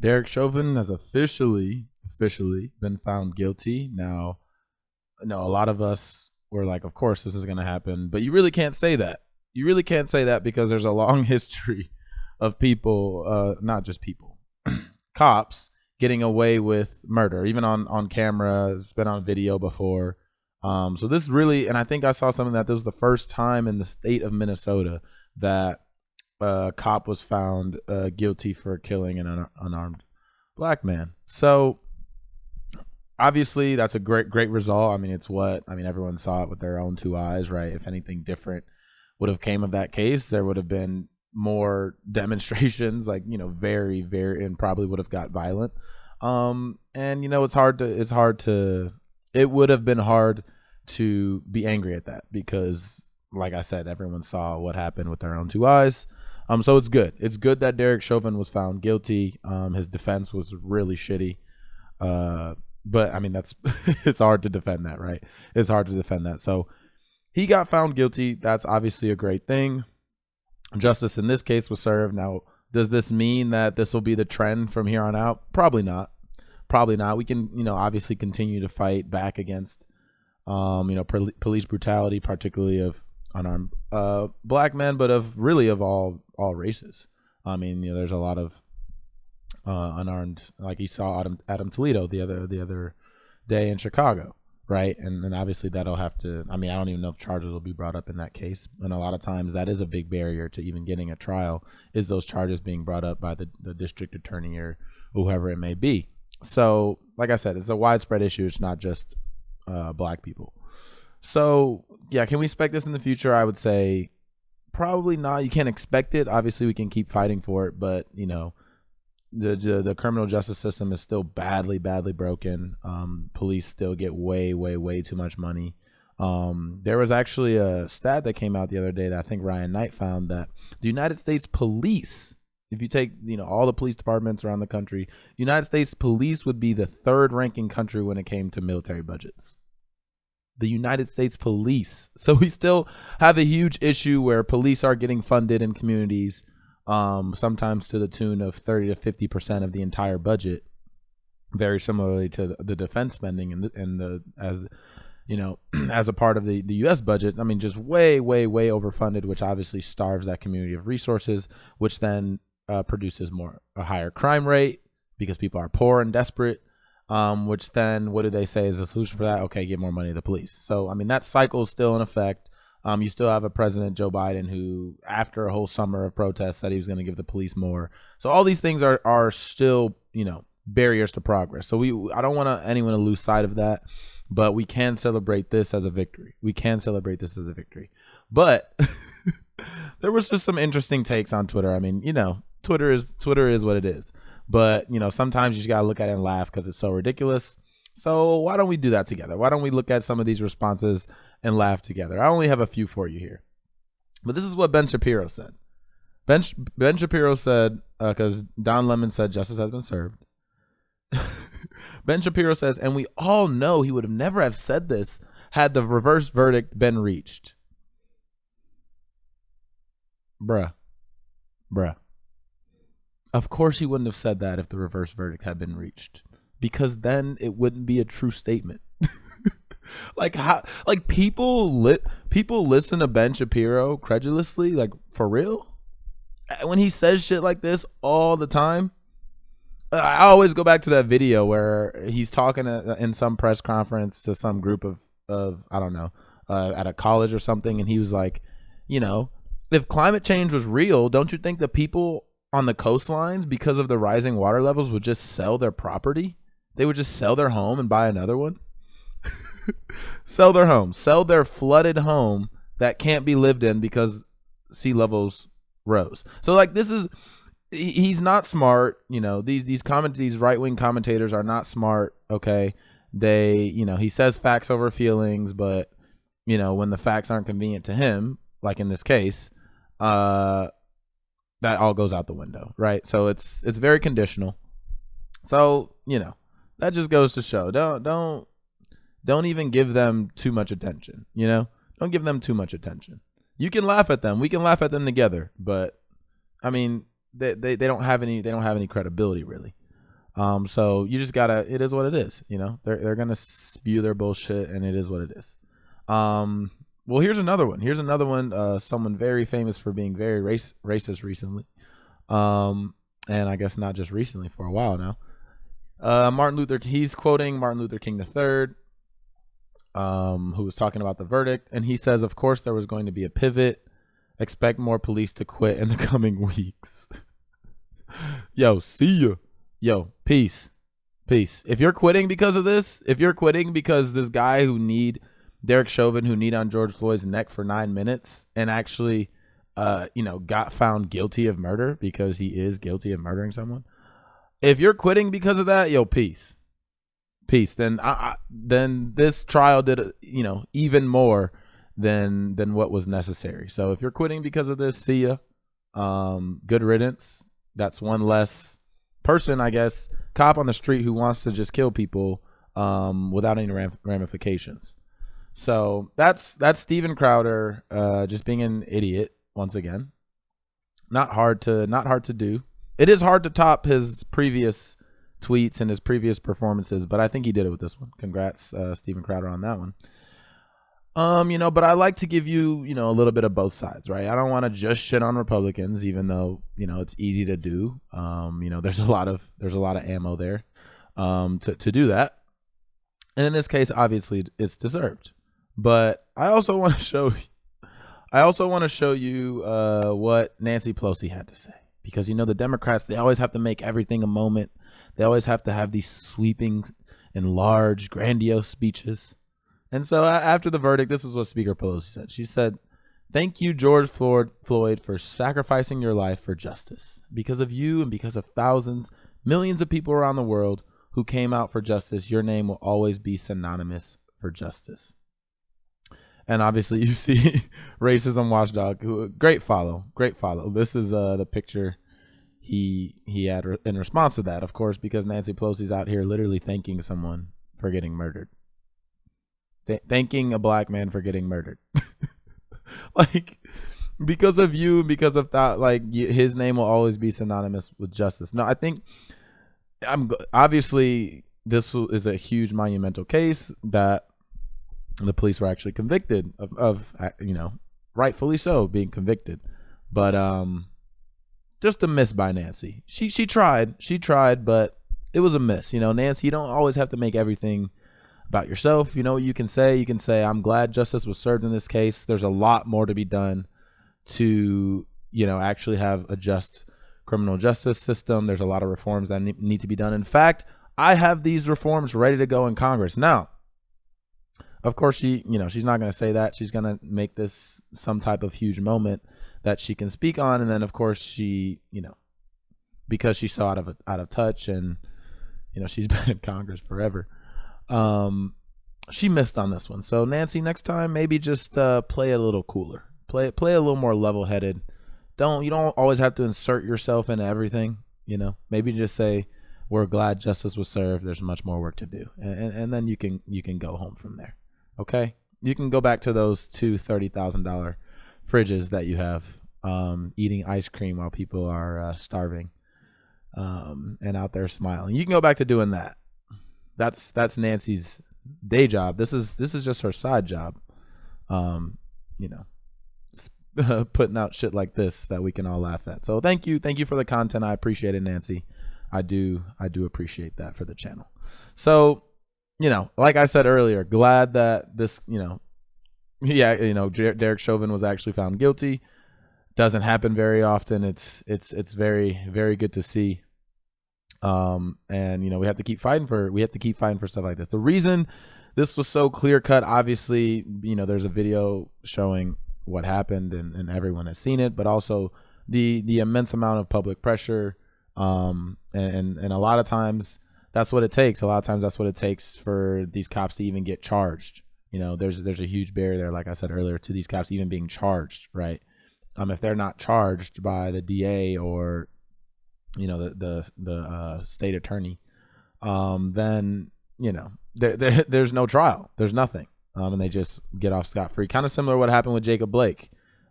Derek Chauvin has officially been found guilty. Now, no, a lot of us were like, of course this is going to happen, but you really can't say that. You really can't say that because there's a long history of people, not just people, cops getting away with murder, even on camera. It's been on video before. So this really, and I think I saw something that this was the first time in the state of Minnesota that a cop was found guilty for killing an unarmed black man. So obviously that's a great result. I mean, everyone saw it with their own two eyes, right? If anything different would have came of that case, there would have been more demonstrations, like, very, very, and probably would have got violent. And it would have been hard to be angry at that because, like I said, everyone saw what happened with their own two eyes. So it's good. It's good that Derek Chauvin was found guilty. His defense was really shitty. But I mean, it's hard to defend that, right? It's hard to defend that. So he got found guilty. That's obviously a great thing. Justice in this case was served. Now, does this mean that this will be the trend from here on out? Probably not. We can, obviously continue to fight back against, police brutality, particularly of unarmed black men, but of all races. I mean, there's a lot of unarmed, like you saw Adam Toledo the other day in Chicago, right? And then obviously that'll have to, I mean, I don't even know if charges will be brought up in that case. And a lot of times that is a big barrier to even getting a trial, is those charges being brought up by the district attorney or whoever it may be. So, like I said, it's a widespread issue. It's not just black people. So, yeah, can we expect this in the future? I would say probably not. You can't expect it. Obviously, we can keep fighting for it, but, the criminal justice system is still badly broken. Police still get way too much money. There was actually a stat that came out the other day that I think Ryan Knight found, that the United States Police, if you take all the police departments around the country, United States Police would be the third ranking country when it came to military budgets. The United States Police. So we still have a huge issue where police are getting funded in communities, sometimes to the tune of 30 to 50% of the entire budget, very similarly to the defense spending as a part of the U.S. budget. I mean, just way overfunded, which obviously starves that community of resources, which then produces a higher crime rate because people are poor and desperate. Which then, what do they say is the solution for that? Okay, give more money to the police. So, I mean, that cycle is still in effect. You still have a president, Joe Biden, who, after a whole summer of protests, said he was going to give the police more. So all these things are still, barriers to progress. So I don't want anyone to lose sight of that, but we can celebrate this as a victory. But there was just some interesting takes on Twitter. I mean, Twitter is what it is. But, sometimes you just got to look at it and laugh because it's so ridiculous. So why don't we do that together? Why don't we look at some of these responses and laugh together? I only have a few for you here. But this is what Ben Shapiro said. Ben Shapiro said, because Don Lemon said justice has been served. Ben Shapiro says, and we all know he would have never have said this had the reverse verdict been reached. Bruh. Of course he wouldn't have said that if the reverse verdict had been reached, because then it wouldn't be a true statement. Like people listen to Ben Shapiro credulously, like, for real? When he says shit like this all the time. I always go back to that video where he's talking in some press conference to some group of I don't know, at a college or something, and he was like, if climate change was real, don't you think the people on the coastlines, because of the rising water levels, would just sell their property? They would just sell their home and buy another one. Sell their flooded home that can't be lived in because sea levels rose. So, like, he's not smart. These right-wing commentators are not smart. Okay. He says facts over feelings, but when the facts aren't convenient to him, like in this case, that all goes out the window, right? So it's very conditional. So, that just goes to show, don't even give them too much attention, Don't give them too much attention. You can laugh at them. We can laugh at them together, but I mean, they don't have any credibility, really. So you just gotta. It is what it is. You know, they're gonna spew their bullshit, and it is what it is. Well, here's another one. Someone very famous for being very racist recently. And I guess not just recently, for a while now. He's quoting Martin Luther King III, who was talking about the verdict, and he says, "Of course, there was going to be a pivot. Expect more police to quit in the coming weeks." Yo, see ya. Yo, peace. If you're quitting because of this, if you're quitting because this guy Derek Chauvin, who kneed on George Floyd's neck for 9 minutes and actually, got found guilty of murder, because he is guilty of murdering someone. If you're quitting because of that, yo, peace. Then this trial did, even more than what was necessary. So if you're quitting because of this, see ya. Good riddance. That's one less person, I guess, cop on the street who wants to just kill people without any ramifications. So that's Steven Crowder just being an idiot once again. Not hard to do. It is hard to top his previous tweets and his previous performances, but I think he did it with this one. Congrats, Steven Crowder, on that one. But I like to give you, a little bit of both sides, right? I don't want to just shit on Republicans, even though, it's easy to do. There's a lot of ammo there to do that. And in this case, obviously it's deserved. But I also want to show you what Nancy Pelosi had to say, because the Democrats, they always have to make everything a moment. They always have to have these sweeping and large, grandiose speeches. And so after the verdict, this is what Speaker Pelosi said. She said, "Thank you, George Floyd, for sacrificing your life for justice. Because of you and because of thousands, millions of people around the world who came out for justice, your name will always be synonymous for justice." And obviously you see Racism Watchdog, who great follow. This is the picture he had in response to that, of course, because Nancy Pelosi's out here literally thanking someone for getting murdered. Thanking a black man for getting murdered. Like, because of you, because of that, his name will always be synonymous with justice. No, I think obviously this is a huge monumental case that the police were actually convicted of rightfully so being convicted. But just a miss by Nancy. She tried, but it was a miss. Nancy, you don't always have to make everything about yourself. You can say, I'm glad justice was served in this case. There's a lot more to be done to, actually have a just criminal justice system. There's a lot of reforms that need to be done. In fact, I have these reforms ready to go in Congress. Now, of course, she's not going to say that. She's going to make this some type of huge moment that she can speak on. And then, of course, she, because she's so out of touch, and, she's been in Congress forever. She missed on this one. So Nancy, next time, maybe just play a little cooler, play a little more level-headed. You don't always have to insert yourself into everything. Maybe just say, we're glad justice was served. There's much more work to do, and then you can go home from there. Okay, you can go back to those two $30,000 fridges that you have, eating ice cream while people are starving, and out there smiling. You can go back to doing that. That's Nancy's day job. This is just her side job. Putting out shit like this that we can all laugh at. So thank you for the content. I appreciate it, Nancy. I do appreciate that for the channel. So, like I said earlier, glad that this, Derek Chauvin was actually found guilty. Doesn't happen very often. It's very, very good to see. And we have to keep fighting for stuff like this. The reason this was so clear cut, obviously, there's a video showing what happened, and everyone has seen it, but also the immense amount of public pressure, and a lot of times that's what it takes. A lot of times that's what it takes for these cops to even get charged. There's a huge barrier there, like I said earlier, to these cops even being charged, right? If they're not charged by the DA or the state attorney, then there's no trial, there's nothing, and they just get off scot-free. Kind of similar to what happened with Jacob Blake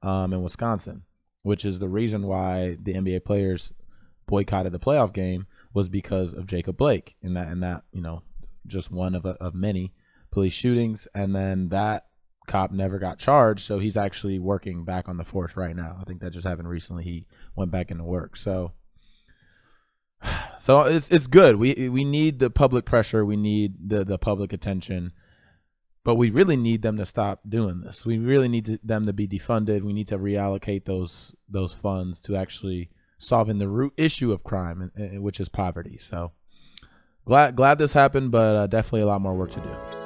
in Wisconsin, which is the reason why the NBA players boycotted the playoff game, was because of Jacob Blake, and that just one of many police shootings. And then that cop never got charged, so he's actually working back on the force right now. I think that just happened recently. He went back into work. So it's good. We need the public pressure. We need the public attention. But we really need them to stop doing this. We really need them to be defunded. We need to reallocate those funds to actually solving the root issue of crime, which is poverty. So glad this happened, but definitely a lot more work to do.